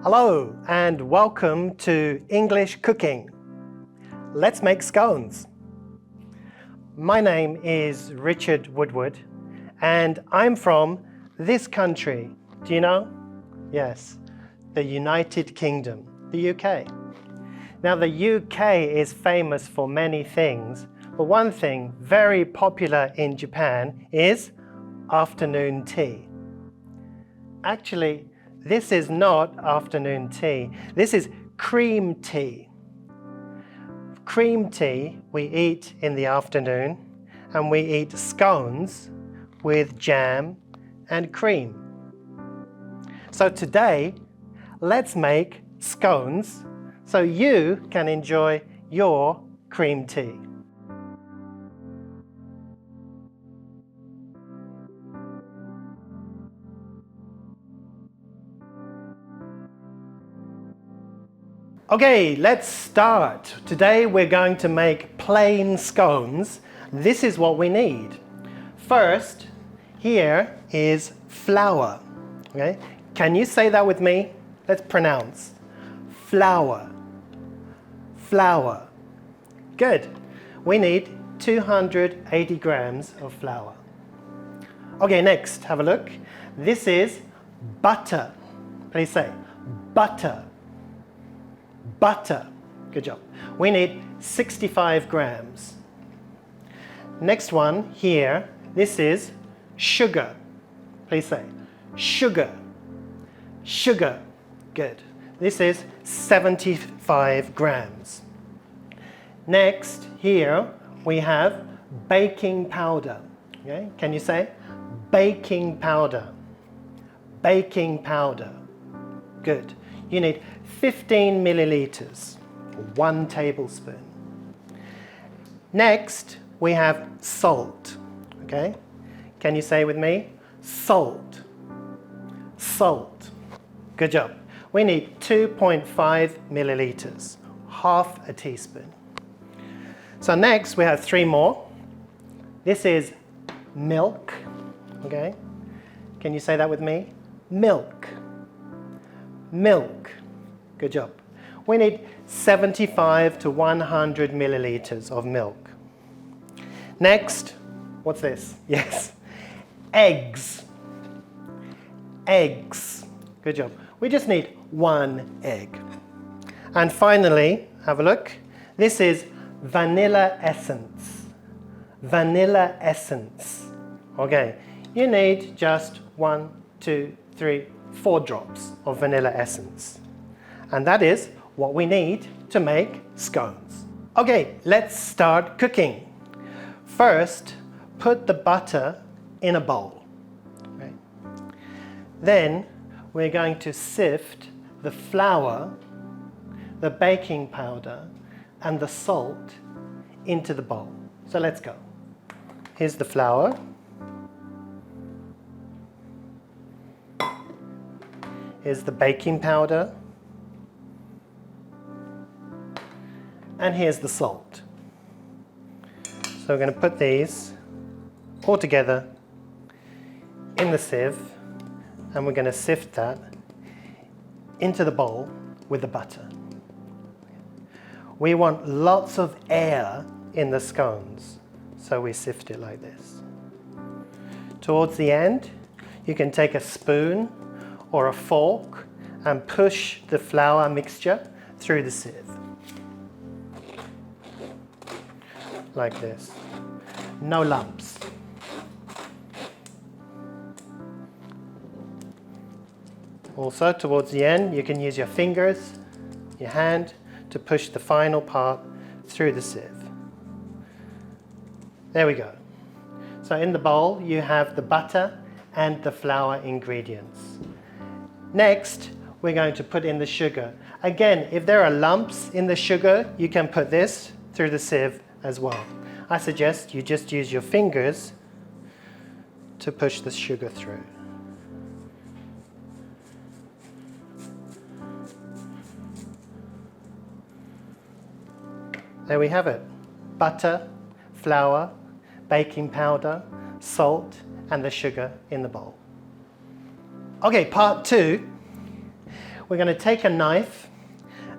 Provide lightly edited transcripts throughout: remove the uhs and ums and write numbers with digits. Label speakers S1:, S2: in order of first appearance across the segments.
S1: Hello and welcome to English Cooking. Let's make scones. My name is Richard Woodward and I'm from this country. Do you know? Yes, the United Kingdom, the UK. Now the UK is famous for many things, but one thing very popular in Japan is afternoon tea. Actually, this is not afternoon tea. This is cream tea. Cream tea we eat in the afternoon, and we eat scones with jam and cream. So today, let's make scones so you can enjoy your cream tea. Okay, let's start. Today we're going to make plain scones. This is what we need. First, here is flour. Okay? Can you say that with me? Let's pronounce. Flour. Flour. Good. We need 280 grams of flour. Okay, next, have a look. This is butter. Please say butter. Butter. Good job. We need 65 grams. Next one here, this is sugar. Please say sugar. Sugar. Good. This is 75 grams. Next here we have baking powder. Okay? Can you say baking powder? Baking powder. Good. You need 15 milliliters, 1 tablespoon. Next, we have salt. Okay? Can you say with me? Salt. Salt. Good job. We need 2.5 milliliters, half a teaspoon. So next, we have 3 more. This is milk. Okay? Can you say that with me? Milk. Milk. Good job. We need 75 to 100 milliliters of milk. Next, what's this? Yes, eggs. Eggs. Good job. We just need 1 egg. And finally, have a look. This is vanilla essence. Vanilla essence. Okay, you need just 1, 2, 3, 4 drops of vanilla essence. And that is what we need to make scones. Okay, let's start cooking. First, put the butter in a bowl. Okay. Then we're going to sift the flour, the baking powder, and the salt into the bowl. So let's go. Here's the flour. Here's the baking powder. And here's the salt. So we're going to put these all together in the sieve, and we're going to sift that into the bowl with the butter. We want lots of air in the scones, so we sift it like this. Towards the end, you can take a spoon or a fork and push the flour mixture through the sieve. Like this. No lumps. Also, towards the end, you can use your fingers, your hand, to push the final part through the sieve. There we go. So in the bowl, you have the butter and the flour ingredients. Next, we're going to put in the sugar. Again, if there are lumps in the sugar, you can put this through the sieve as well. I suggest you just use your fingers to push the sugar through. There we have it. Butter, flour, baking powder, salt, and the sugar in the bowl. Okay, part 2. we're going to take a knife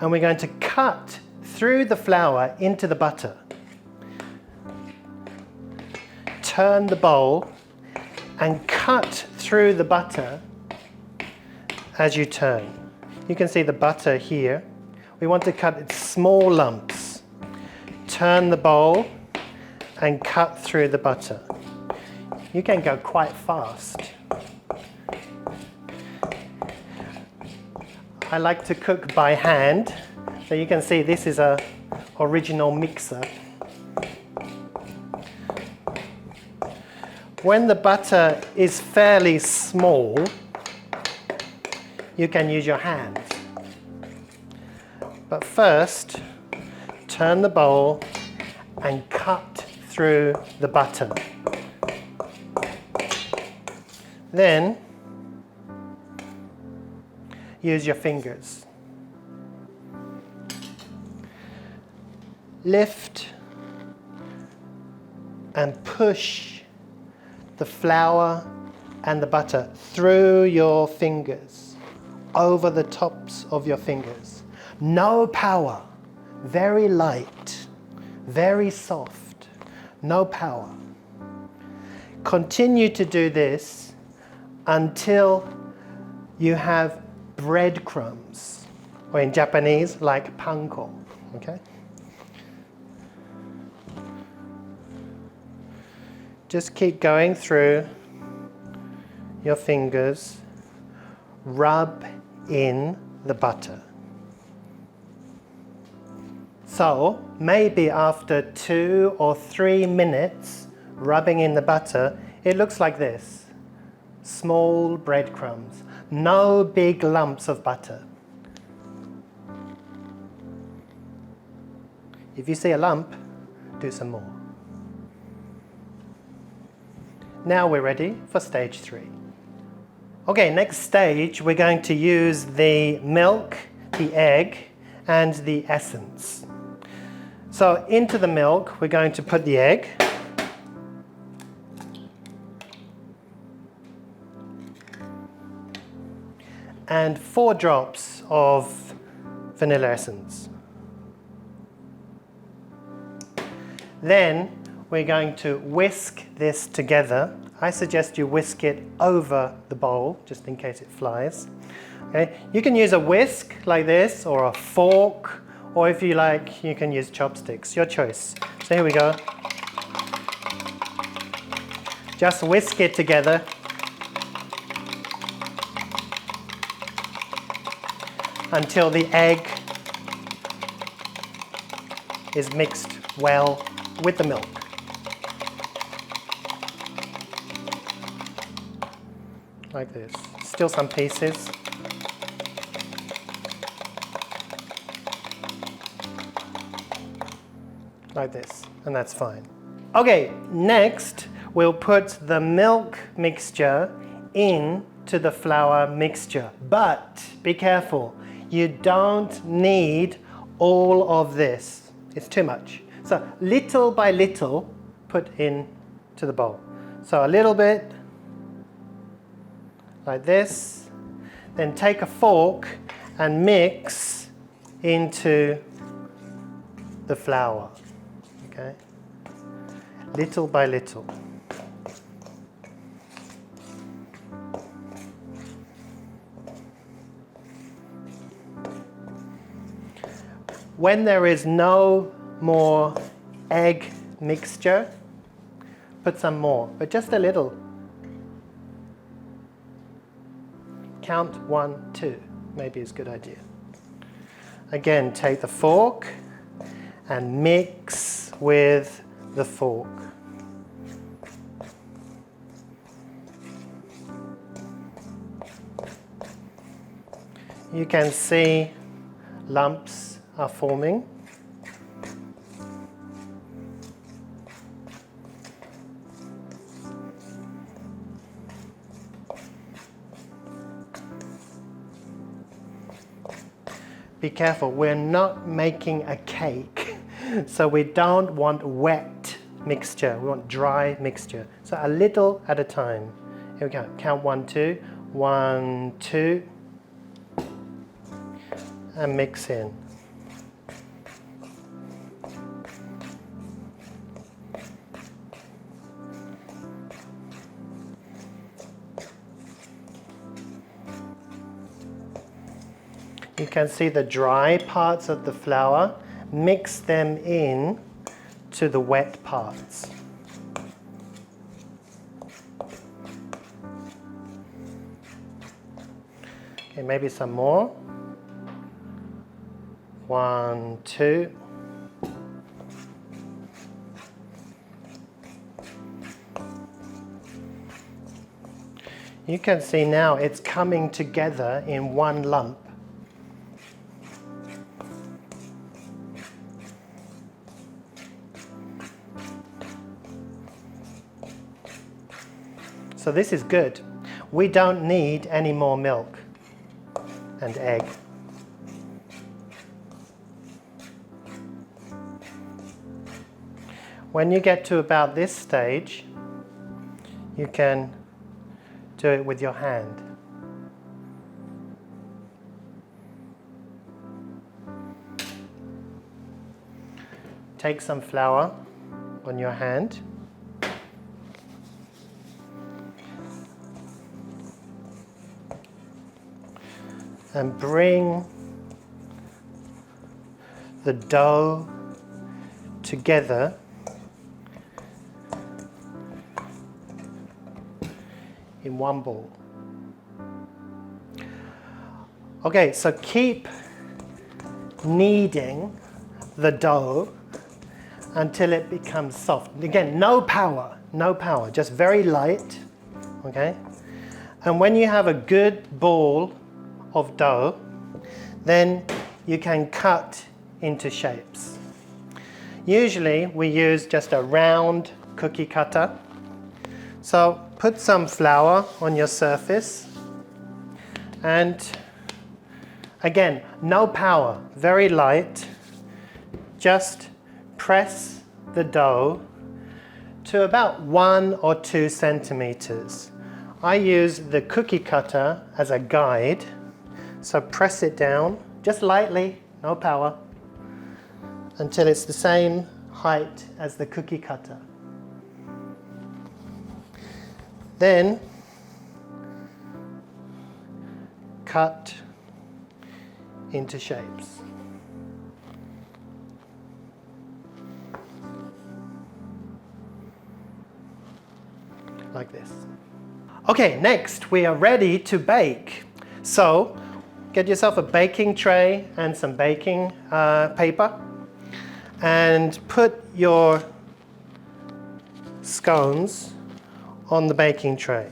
S1: and we're going to cut through the flour into the butter. Turn the bowl and cut through the butter as you turn. You can see the butter here. We want to cut it small lumps. Turn the bowl and cut through the butter. You can go quite fast. I like to cook by hand. So you can see this is an original mixer. When the butter is fairly small, you can use your hands. But first, turn the bowl and cut through the butter. Then, use your fingers. Lift and push the flour and the butter through your fingers, over the tops of your fingers. No power, very light, very soft, no power. Continue to do this until you have breadcrumbs, or in Japanese, like panko, okay? Just keep going through your fingers, rub in the butter. So maybe after 2 or 3 minutes rubbing in the butter, it looks like this. Small breadcrumbs, no big lumps of butter. If you see a lump, do some more. Now we're ready for stage 3. Okay, next stage, we're going to use the milk, the egg, and the essence. So into the milk, we're going to put the egg. And 4 drops of vanilla essence. Then we're going to whisk this together. I suggest you whisk it over the bowl, just in case it flies. Okay? You can use a whisk like this, or a fork, or if you like, you can use chopsticks, your choice. So here we go. Just whisk it together. Until the egg is mixed well with the milk. Like this. Still some pieces. Like this, and that's fine. Okay, next we'll put the milk mixture into the flour mixture. But be careful, you don't need all of this. It's too much. So little by little, put into the bowl. So a little bit, like this. Then take a fork and mix into the flour. Okay? Little by little. When there is no more egg mixture, put some more, but just a little. Count 1, 2, maybe is a good idea. Again, take the fork and mix with the fork. You can see lumps are forming. Be careful, we're not making a cake, so we don't want wet mixture, we want dry mixture. So a little at a time. Here we go, count 1, 2, 1, 2. and mix in. You can see the dry parts of the flour, mix them in to the wet parts. Okay, maybe some more. 1, 2. You can see now it's coming together in one lump. So this is good. We don't need any more milk and egg. When you get to about this stage, you can do it with your hand. Take some flour on your hand. And bring the dough together in one ball. Okay, so keep kneading the dough until it becomes soft. Again, no power, just very light, okay? And when you have a good ball of dough, then you can cut into shapes. Usually we use just a round cookie cutter. So put some flour on your surface and again, no power, very light. Just press the dough to about 1 or 2 centimeters. I use the cookie cutter as a guide. So press it down, just lightly, no power, until it's the same height as the cookie cutter. Then cut into shapes. Like this. Okay, next we are ready to bake. So get yourself a baking tray and some baking paper and put your scones on the baking tray.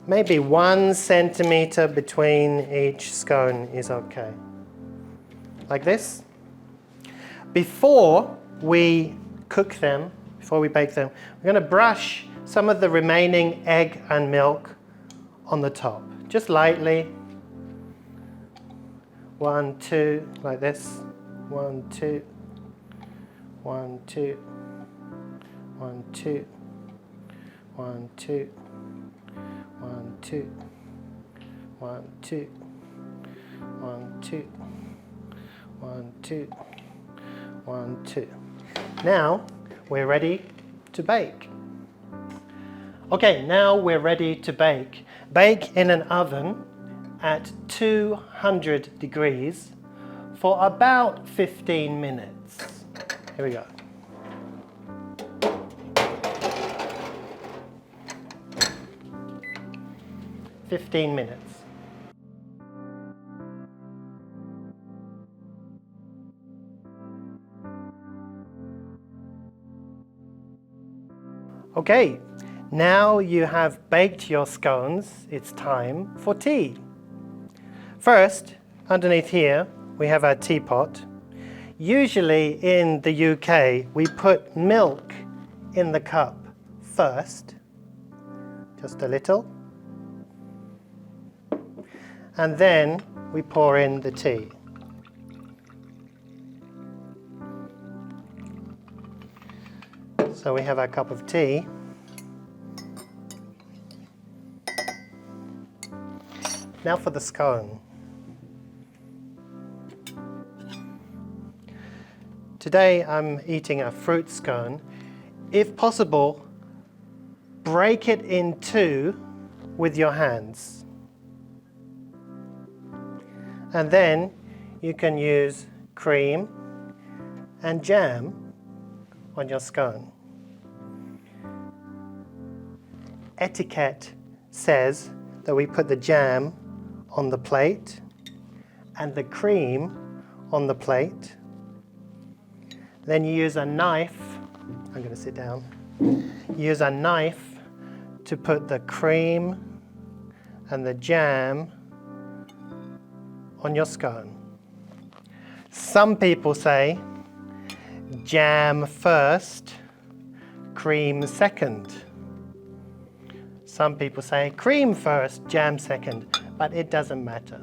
S1: Maybe 1 centimeter between each scone is okay. Like this. Before we cook them, before we bake them, we're going to brush some of the remaining egg and milk on the top. Just lightly. 1, 2, like this. 1, 2. 1, 2. 1, 2. 1, 2. 1, 2. 1, 2. 1, 2. 1, 2. 1, 2. Now we're ready to bake. Okay, now we're ready to bake. Bake in an oven at 200 degrees for about 15 minutes. Here we go. "15 minutes. Okay, now you have baked your scones, it's time for tea. First, underneath here, we have our teapot. Usually in the UK, we put milk in the cup first, just a little. And then we pour in the tea. So we have our cup of tea. Now for the scone. Today I'm eating a fruit scone. If possible, break it in two with your hands. And then you can use cream and jam on your scone. Etiquette says that we put the jam on the plate and the cream on the plate. Then you use a knife. I'm going to sit down. Use a knife to put the cream and the jam on your scone. Some people say jam first, cream second. Some people say cream first, jam second, but it doesn't matter.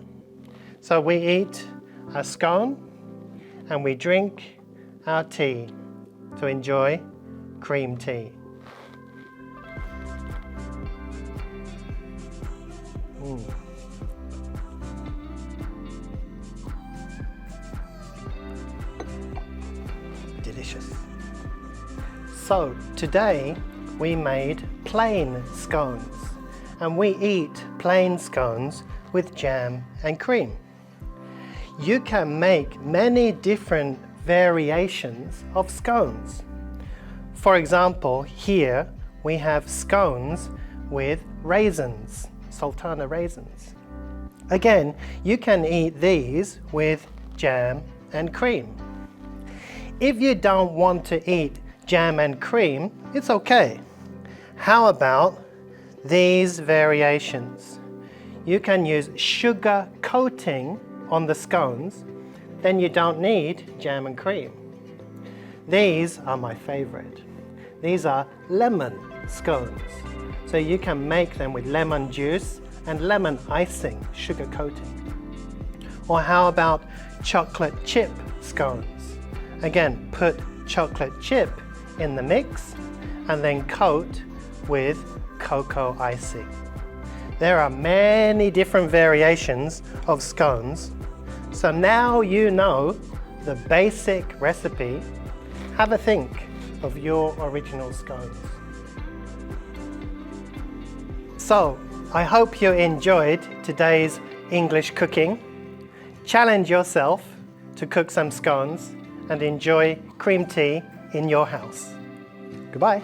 S1: So we eat a scone and we drink our tea to enjoy cream tea. Delicious. So today we made plain scones, and we eat plain scones with jam and cream. You can make many different variations of scones. For example, here we have scones with raisins, sultana raisins. Again, you can eat these with jam and cream. If you don't want to eat jam and cream, it's okay. How about these variations? You can use sugar coating on the scones, then you don't need jam and cream. These are my favorite. These are lemon scones. So you can make them with lemon juice and lemon icing, sugar coating. Or how about chocolate chip scones? Again, put chocolate chip in the mix and then coat with cocoa icing. There are many different variations of scones. So now you know the basic recipe. Have a think of your original scones. So, I hope you enjoyed today's English cooking. Challenge yourself to cook some scones and enjoy cream tea in your house. Goodbye.